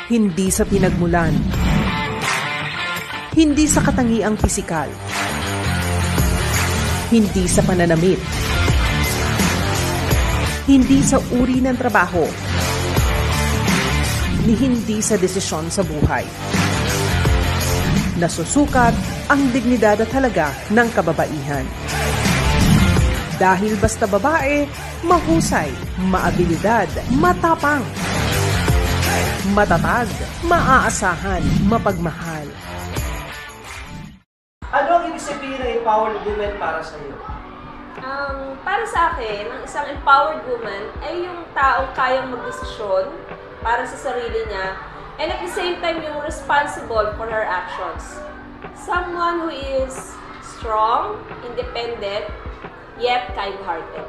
Hindi sa pinagmulan. Hindi sa katangiang pisikal. Hindi sa pananamit. Hindi sa uri ng trabaho. Ni hindi sa desisyon sa buhay. Nasusukat ang dignidad at halaga ng kababaihan. Dahil basta babae, mahusay, maabilidad, matapang, matatag, maaasahan, mapagmahal. Ano ang ibig sabihin ng empowered woman para sa iyo? Para sa akin, ang isang empowered woman ay yung taong kayang magdesisyon para sa sarili niya and at the same time yung responsible for her actions. Someone who is strong, independent, yet kind-hearted.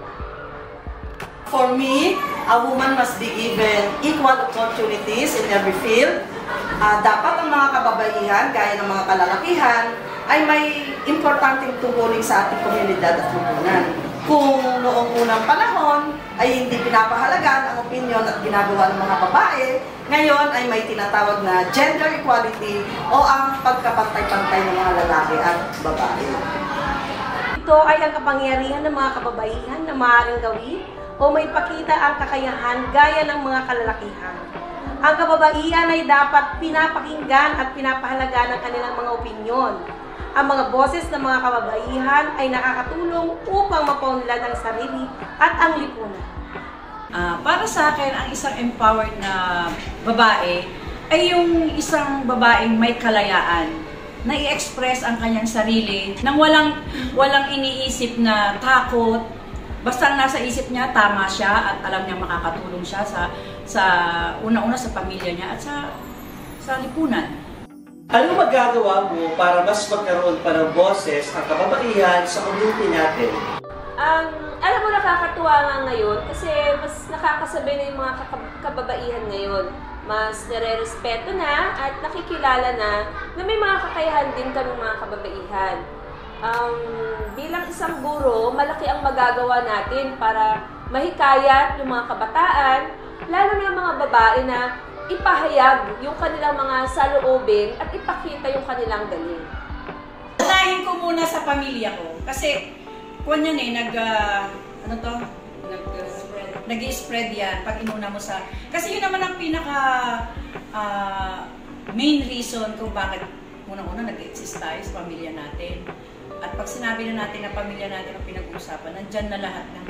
For me, a woman must be given equal opportunities in every field. Dapat ang mga kababaihan, gaya ng mga kalalakihan, ay may importanteng tungkulin sa ating komunidad at lipunan. Kung noong unang panahon ay hindi pinapahalagan ang opinyon at ginagawa ng mga babae, ngayon ay may tinatawag na gender equality o ang pagkapantay-pantay ng mga lalaki at babae. Ito ay ang kapangyarihan ng mga kababaihan na maaaring gawin o may pakita ang kakayahan gaya ng mga kalalakihan. Ang kababaihan ay dapat pinapakinggan at pinapahalagaan ng kanilang mga opinyon. Ang mga boses ng mga kababaihan ay nakakatulong upang mapaunlad ang sarili at ang lipunan. Para sa akin, ang isang empowered na babae ay yung isang babaeng may kalayaan na i-express ang kanyang sarili nang walang iniisip na takot. Basta nasa isip niya, tama siya at alam niya makakatulong siya sa una-una sa pamilya niya at sa lipunan. Ano magagawa mo para mas magkaroon pa ng boses ang kababaihan sa community natin? Alam mo, nakakatuwa nga ngayon kasi mas nakakasabay na yung mga kababaihan ngayon. Mas nare-respeto na at nakikilala na may mga kakayahan din kami mga kababaihan. Bilang isang guro, malaki ang magagawa natin para mahikayat yung mga kabataan, lalo na yung mga babae na ipahayag yung kanilang mga saloobin at ipakita yung kanilang galing. Unahin ko muna sa pamilya ko kasi kung yan nag-spread yan pag inuna mo sa... Kasi yun naman ang pinaka main reason kung bakit unang-una nag-exist tayo sa pamilya natin. At pag sinabi na natin na pamilya natin ang pinag-uusapan, nandyan na lahat ng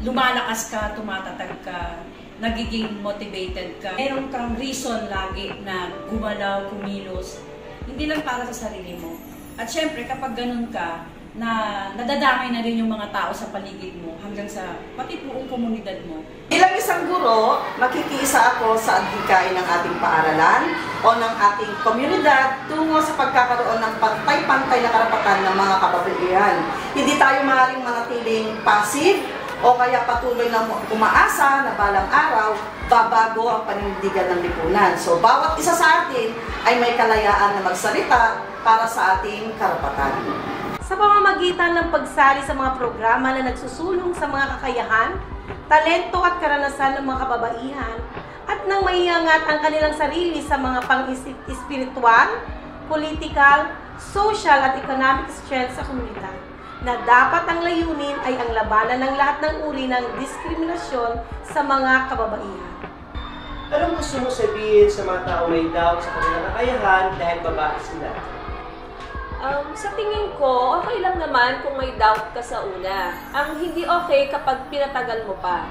lumalakas ka, tumatatag ka, nagiging motivated ka. Meron kang reason lagi na gumalaw, kumilos, hindi lang para sa sarili mo. At syempre, kapag ganun ka, na nadadamay na rin yung mga tao sa paligid mo hanggang sa pati buong komunidad mo. Bilang isang guro, makikiisa ako sa adhikain ng ating paaralan o ng ating komunidad tungo sa pagkakaroon ng pantay-pantay na karapatan ng mga kababaihan. Hindi tayo maaaring manatiling passive o kaya patuloy na umaasa na balang araw babago ang panindigan ng lipunan. So, bawat isa sa atin ay may kalayaan na magsalita para sa ating karapatan. Sa pamamagitan ng pagsali sa mga programa na nagsusulong sa mga kakayahan, talento at karanasan ng mga kababaihan at nang maiangat ang kanilang sarili sa mga pang-espiritual, political, social at economic strength sa komunidad, na dapat ang layunin ay ang labanan ng lahat ng uri ng diskriminasyon sa mga kababaihan. Anong gusto mo sabihin sa mga tao may doubt sa kanilang kakayahan dahil babae sila? Sa tingin ko, okay lang naman kung may doubt ka sa una. Ang hindi okay kapag pinatagal mo pa.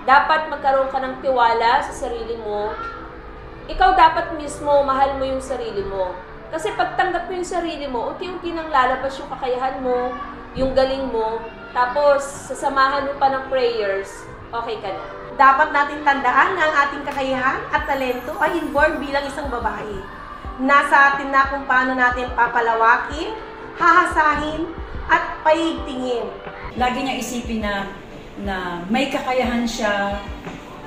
Dapat magkaroon ka ng tiwala sa sarili mo. Ikaw dapat mismo, mahal mo yung sarili mo. Kasi pag tanggap mo yung sarili mo, unti-unti nang lalabas yung kakayahan mo, yung galing mo, tapos sasamahan mo pa ng prayers, okay ka na. Dapat natin tandaan na ang ating kakayahan at talento ay inborn bilang isang babae. Nasa atin na kung paano natin papalawakin, hahasahin, at paigtingin. Lagi niya isipin na may kakayahan siya,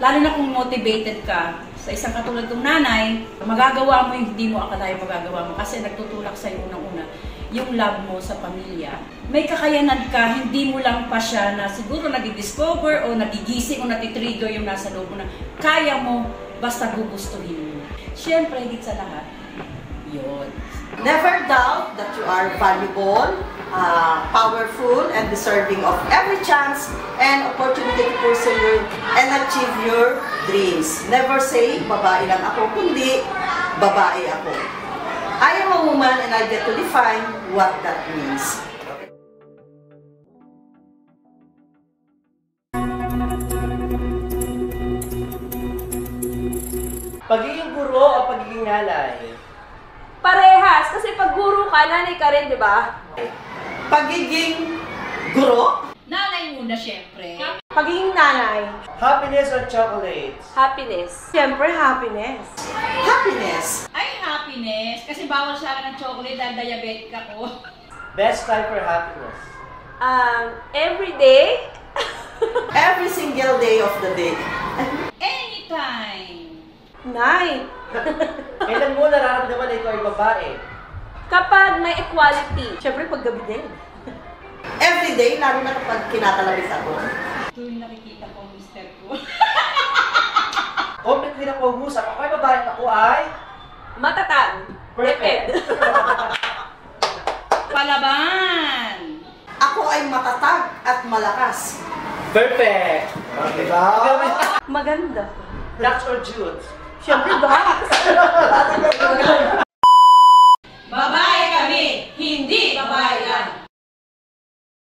lalo na kung motivated ka. Sa isang katulad ng nanay, magagawa mo yung hindi mo akalain magagawa mo kasi nagtutulak sa'yo unang-una yung love mo sa pamilya. May kakayanan ka, hindi mo lang pa siya na siguro nadi-discover o nagigising o natitrigger yung nasa loob mo na kaya mo basta gugustuhin mo. Siyempre, higit sa lahat, yun. Never doubt that you are valuable, powerful, and deserving of every chance and opportunity to pursue your and achieve your dreams. Never say, babae lang ako, kundi babae ako. I am a woman and I get to define what that means. Pagiging guro o pagiging nanay? Parehas, kasi pag guro ka, nanay ka rin, di ba? Pagiging guro, Nanay muna, siyempre. Pagiging nanay, Happiness or chocolates? Happiness. siyempre happiness. happiness, Ay, happiness. Kasi bawal sa akin ng chocolate dahil diabetic ako. Best time for happiness? Every day, every single day of the day. Anytime. Night. Kailan mo nararamdaman na ikaw ay babae? kapag may equality. Siyempre paggabi din. Every day, lalo na kapag kinakalabit ako. Tuwing nakikita ko ang mister ko. Comment din ako husap. Ako ay babae, ako ay... Matatag. Perfect. Palaban! Ako ay matatag at malakas. Perfect. Diba? Maganda. Dax or Jude? Siyempre ba?